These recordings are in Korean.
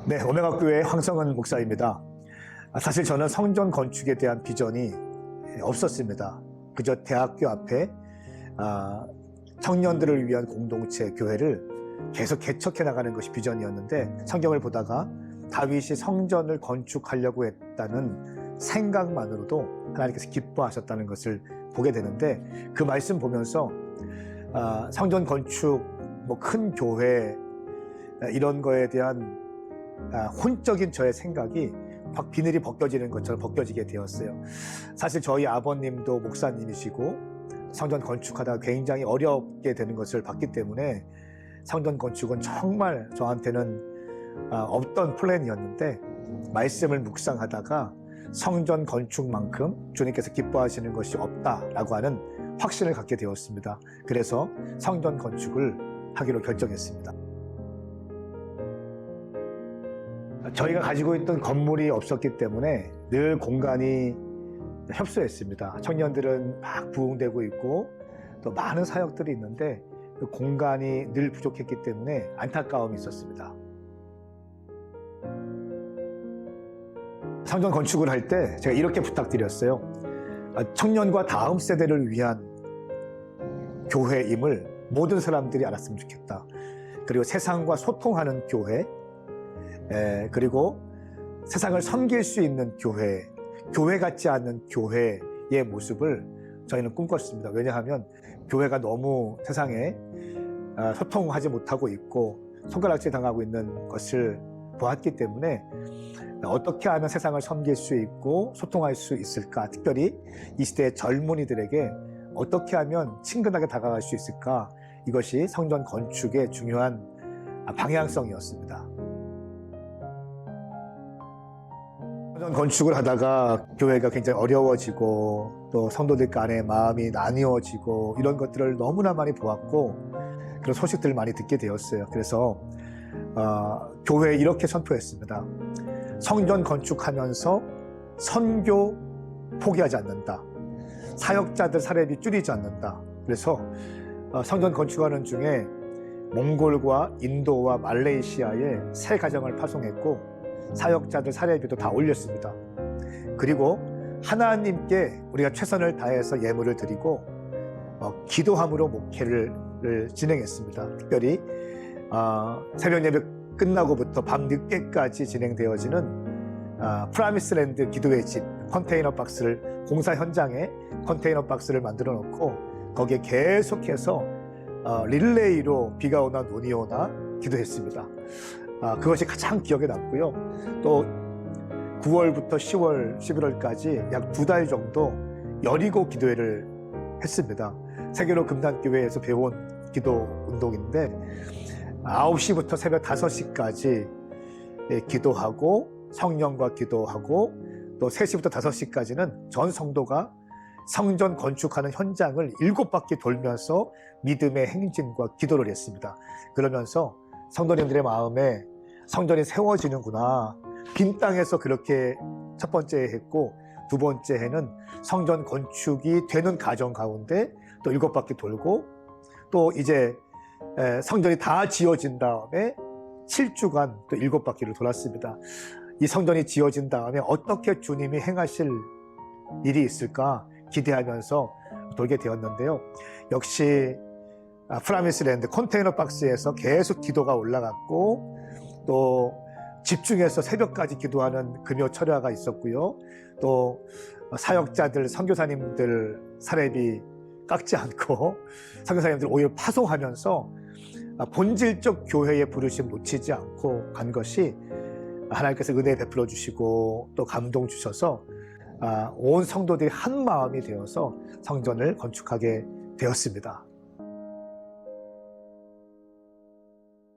네, 오메가교회 황성은 목사입니다. 사실 저는 성전 건축에 대한 비전이 없었습니다. 그저 대학교 앞에 청년들을 위한 공동체 교회를 계속 개척해 나가는 것이 비전이었는데, 성경을 보다가 다윗이 성전을 건축하려고 했다는 생각만으로도 하나님께서 기뻐하셨다는 것을 보게 되는데, 그 말씀 보면서 성전 건축, 큰 교회 이런 거에 대한 혼적인 저의 생각이 확 비늘이 벗겨지는 것처럼 벗겨지게 되었어요. 사실 저희 아버님도 목사님이시고 성전 건축하다가 굉장히 어렵게 되는 것을 봤기 때문에 성전 건축은 정말 저한테는 없던 플랜이었는데, 말씀을 묵상하다가 성전 건축만큼 주님께서 기뻐하시는 것이 없다라고 하는 확신을 갖게 되었습니다. 그래서 성전 건축을 하기로 결정했습니다. 저희가 가지고 있던 건물이 없었기 때문에 늘 공간이 협소했습니다. 청년들은 막 부흥되고 있고 또 많은 사역들이 있는데 그 공간이 늘 부족했기 때문에 안타까움이 있었습니다. 성전 건축을 할 때 제가 이렇게 부탁드렸어요. 청년과 다음 세대를 위한 교회임을 모든 사람들이 알았으면 좋겠다. 그리고 세상과 소통하는 교회, 그리고 세상을 섬길 수 있는 교회 같지 않는 교회의 모습을 저희는 꿈꿨습니다. 왜냐하면 교회가 너무 세상에 소통하지 못하고 있고 손가락질 당하고 있는 것을 보았기 때문에, 어떻게 하면 세상을 섬길 수 있고 소통할 수 있을까, 특별히 이 시대의 젊은이들에게 어떻게 하면 친근하게 다가갈 수 있을까, 이것이 성전 건축의 중요한 방향성이었습니다. 성전 건축을 하다가 교회가 굉장히 어려워지고 또 성도들 간에 마음이 나뉘어지고 이런 것들을 너무나 많이 보았고 그런 소식들을 많이 듣게 되었어요. 그래서 교회에 이렇게 선포했습니다. 성전 건축하면서 선교 포기하지 않는다. 사역자들 사례비 줄이지 않는다. 그래서 성전 건축하는 중에 몽골과 인도와 말레이시아에 새 가정을 파송했고 사역자들 사례비도 다 올렸습니다. 그리고 하나님께 우리가 최선을 다해서 예물을 드리고 기도함으로 목회를 진행했습니다. 특별히 새벽 예배 끝나고부터 밤 늦게까지 진행되어지는 프라미스랜드 기도의 집 컨테이너 박스를, 공사 현장에 컨테이너 박스를 만들어 놓고 거기에 계속해서 릴레이로 비가 오나 눈이 오나 기도했습니다. 그것이 가장 기억에 남고요. 또 9월부터 10월, 11월까지 약 2달 정도 여리고 기도회를 했습니다. 세계로 금단교회에서 배운 기도 운동인데 9시부터 새벽 5시까지 기도하고 성령과 기도하고 또 3시부터 5시까지는 전 성도가 성전 건축하는 현장을 7바퀴 돌면서 믿음의 행진과 기도를 했습니다. 그러면서 성도님들의 마음에 성전이 세워지는구나, 빈 땅에서 그렇게 첫 번째 했고, 두 번째 해는 성전 건축이 되는 가정 가운데 또 7바퀴 돌고, 또 이제 성전이 다 지어진 다음에 7주간 또 7바퀴를 돌았습니다. 이 성전이 지어진 다음에 어떻게 주님이 행하실 일이 있을까 기대하면서 돌게 되었는데요. 역시 프라미스랜드 컨테이너 박스에서 계속 기도가 올라갔고, 또 집중해서 새벽까지 기도하는 금요 철야가 있었고요. 또 사역자들, 선교사님들 사례비 깎지 않고 선교사님들 오히려 파송하면서 본질적 교회의 부르심 놓치지 않고 간 것이 하나님께서 은혜 베풀어 주시고 또 감동 주셔서 온 성도들이 한 마음이 되어서 성전을 건축하게 되었습니다.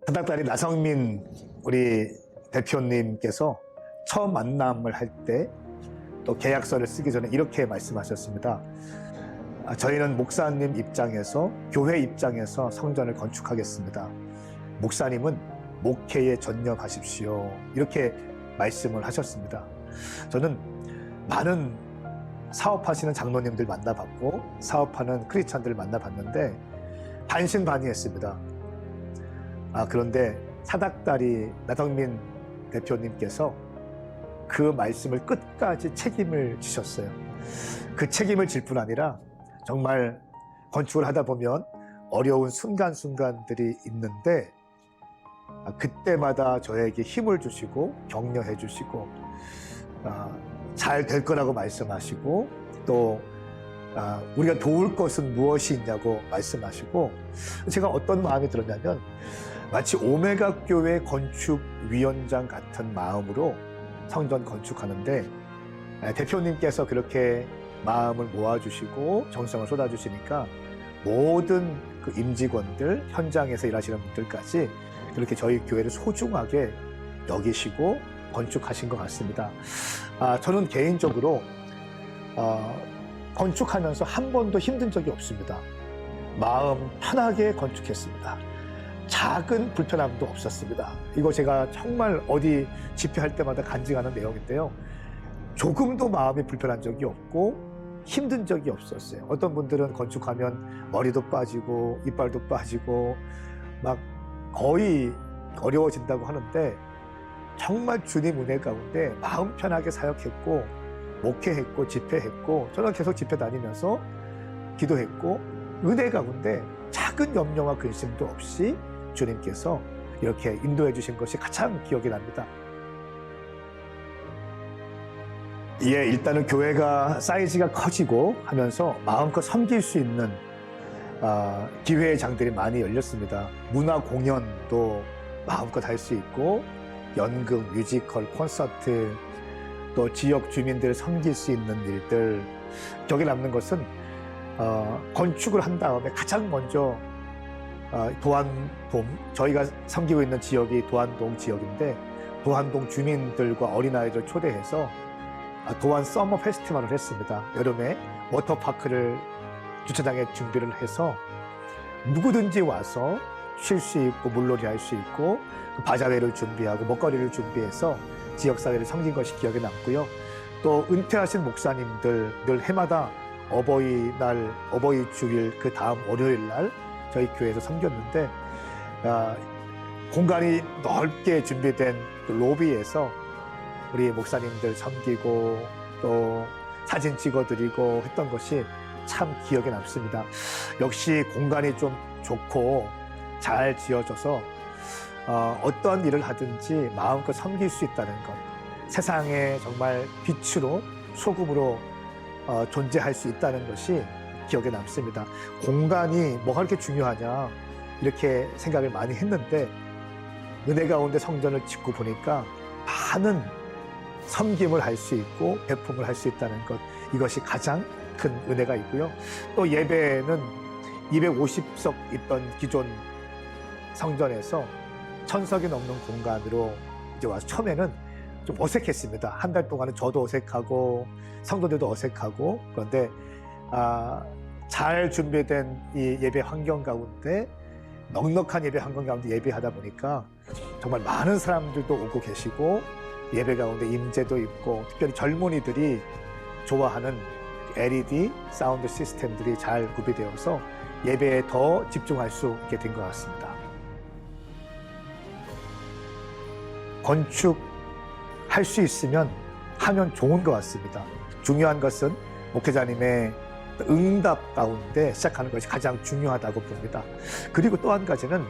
사닥다리 나성민 우리 대표님께서 처음 만남을 할 때 또 계약서를 쓰기 전에 이렇게 말씀하셨습니다. 저희는 목사님 입장에서, 교회 입장에서 성전을 건축하겠습니다. 목사님은 목회에 전념하십시오. 이렇게 말씀을 하셨습니다. 저는 많은 사업하시는 장로님들 만나봤고 사업하는 크리스찬들을 만나봤는데 반신반의했습니다. 그런데 사닥다리 나성민 대표님께서 그 말씀을 끝까지 책임을 지셨어요. 그 책임을 질 뿐 아니라 정말 건축을 하다 보면 어려운 순간순간들이 있는데 그때마다 저에게 힘을 주시고 격려해 주시고 잘 될 거라고 말씀하시고 또 우리가 도울 것은 무엇이 있냐고 말씀하시고 제가 어떤 마음이 들었냐면 마치 오메가 교회 건축위원장 같은 마음으로 성전 건축하는데 대표님께서 그렇게 마음을 모아주시고 정성을 쏟아주시니까 모든 그 임직원들, 현장에서 일하시는 분들까지 그렇게 저희 교회를 소중하게 여기시고 건축하신 것 같습니다. 저는 개인적으로 건축하면서 한 번도 힘든 적이 없습니다. 마음 편하게 건축했습니다. 작은 불편함도 없었습니다. 이거 제가 정말 어디 집회할 때마다 간증하는 내용인데요. 조금도 마음이 불편한 적이 없고 힘든 적이 없었어요. 어떤 분들은 건축하면 머리도 빠지고 이빨도 빠지고 막 거의 어려워진다고 하는데 정말 주님 은혜 가운데 마음 편하게 사역했고 목회했고 집회했고 저는 계속 집회 다니면서 기도했고 은혜 가운데 작은 염려와 근심도 없이 주님께서 이렇게 인도해 주신 것이 가장 기억이 납니다. 예, 일단은 교회가 사이즈가 커지고 하면서 마음껏 섬길 수 있는 기회의 장들이 많이 열렸습니다. 문화 공연도 마음껏 할 수 있고 연극, 뮤지컬, 콘서트 또 지역 주민들을 섬길 수 있는 일들 기억에 남는 것은 건축을 한 다음에 가장 먼저 도안동, 저희가 섬기고 있는 지역이 도안동 지역인데 도안동 주민들과 어린아이들 초대해서 도안 서머 페스티벌을 했습니다. 여름에 워터파크를 주차장에 준비를 해서 누구든지 와서 쉴 수 있고 물놀이 할 수 있고 바자회를 준비하고 먹거리를 준비해서 지역사회를 섬긴 것이 기억에 남고요. 또 은퇴하신 목사님들 늘 해마다 어버이날, 어버이 주일 그 다음 월요일 날 저희 교회에서 섬겼는데 공간이 넓게 준비된 그 로비에서 우리 목사님들 섬기고 또 사진 찍어드리고 했던 것이 참 기억에 남습니다. 역시 공간이 좀 좋고 잘 지어져서 어떤 일을 하든지 마음껏 섬길 수 있다는 것, 세상에 정말 빛으로 소금으로 존재할 수 있다는 것이 기억에 남습니다. 공간이 뭐가 그렇게 중요하냐 이렇게 생각을 많이 했는데 은혜 가운데 성전을 짓고 보니까 많은 섬김을 할 수 있고 배품을 할 수 있다는 것, 이것이 가장 큰 은혜가 있고요. 또 예배는 250석 있던 기존 성전에서 1000석이 넘는 공간으로 이제 와서 처음에는 좀 어색했습니다. 한 달 동안은 저도 어색하고 성도들도 어색하고 그런데 잘 준비된 이 예배 환경 가운데 넉넉한 예배 환경 가운데 예배하다 보니까 정말 많은 사람들도 오고 계시고 예배 가운데 임재도 있고 특별히 젊은이들이 좋아하는 LED 사운드 시스템들이 잘 구비되어서 예배에 더 집중할 수 있게 된 것 같습니다. 건축할 수 있으면 하면 좋은 것 같습니다. 중요한 것은 목회자님의 응답 가운데 시작하는 것이 가장 중요하다고 봅니다. 그리고 또 한 가지는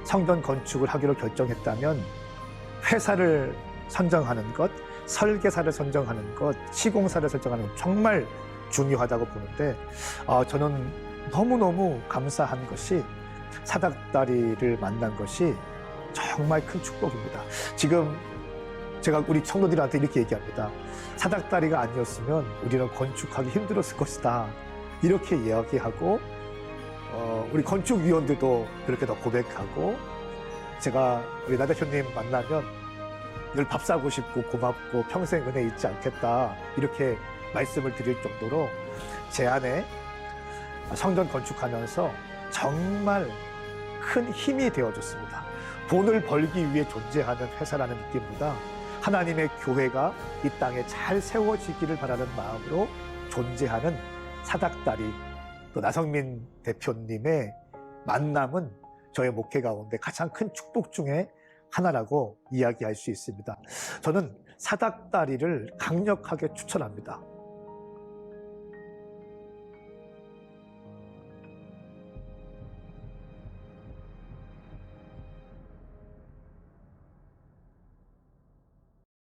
성전 건축을 하기로 결정했다면 회사를 선정하는 것, 설계사를 선정하는 것, 시공사를 선정하는 것 정말 중요하다고 보는데 저는 너무너무 감사한 것이 사닥다리를 만난 것이 정말 큰 축복입니다. 지금 제가 우리 성도들한테 이렇게 얘기합니다. 사닥다리가 아니었으면 우리는 건축하기 힘들었을 것이다. 이렇게 이야기하고 우리 건축위원들도 그렇게 더 고백하고 제가 우리 나 대표님 만나면 늘 밥 사고 싶고 고맙고 평생 은혜 잊지 않겠다 이렇게 말씀을 드릴 정도로 제 안에 성전 건축하면서 정말 큰 힘이 되어줬습니다. 돈을 벌기 위해 존재하는 회사라는 느낌보다 하나님의 교회가 이 땅에 잘 세워지기를 바라는 마음으로 존재하는 사닥다리 또 나성민 대표님의 만남은 저의 목회 가운데 가장 큰 축복 중에 하나라고 이야기할 수 있습니다. 저는 사닥다리를 강력하게 추천합니다.